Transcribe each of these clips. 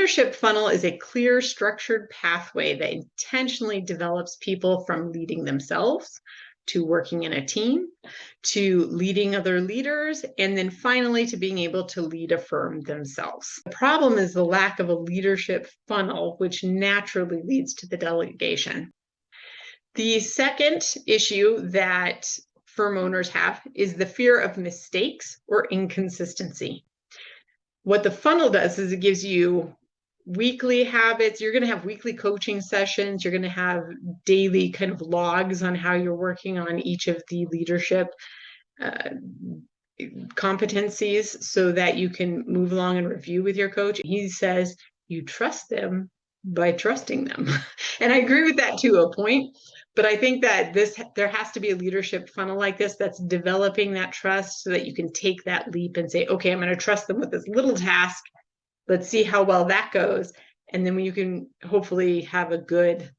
leadership funnel is a clear, structured pathway that intentionally develops people from leading themselves to working in a team, to leading other leaders, and then finally to being able to lead a firm themselves. The problem is the lack of a leadership funnel, which naturally leads to the delegation. The second issue that firm owners have is the fear of mistakes or inconsistency. What the funnel does is it gives you weekly habits. You're going to have weekly coaching sessions. You're going to have daily kind of logs on how you're working on each of the leadership competencies so that you can move along and review with your coach. He says you trust them by trusting them. And I agree with that to a point. But I think that there has to be a leadership funnel like this that's developing that trust so that you can take that leap and say, okay, I'm going to trust them with this little task. Let's see how well that goes. And then you can hopefully have a good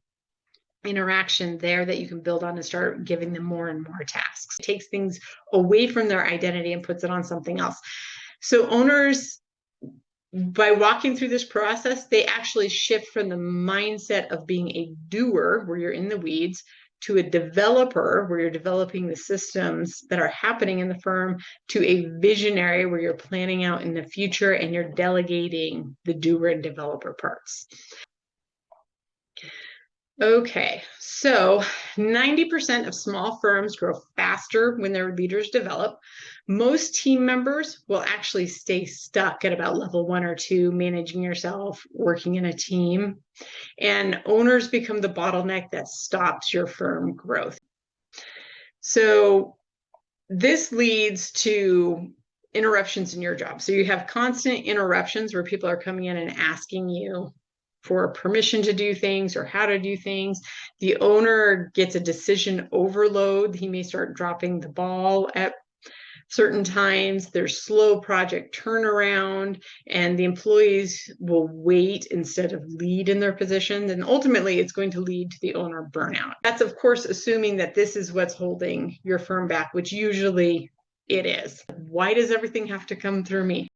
interaction there that you can build on and start giving them more and more tasks. It takes things away from their identity and puts it on something else. So owners, by walking through this process, they actually shift from the mindset of being a doer, where you're in the weeds, to a developer, where you're developing the systems that are happening in the firm, to a visionary, where you're planning out in the future and you're delegating the doer and developer parts. Okay, so 90% of small firms grow faster when their leaders develop. Most team members will actually stay stuck at about level 1 or 2, managing yourself, working in a team. And owners become the bottleneck that stops your firm growth. So this leads to interruptions in your job. So you have constant interruptions where people are coming in and asking you for permission to do things or how to do things. The owner gets a decision overload. He may start dropping the ball at certain times. There's slow project turnaround, and the employees will wait instead of lead in their positions. And ultimately, it's going to lead to the owner burnout. That's, of course, assuming that this is what's holding your firm back, which usually it is. Why does everything have to come through me?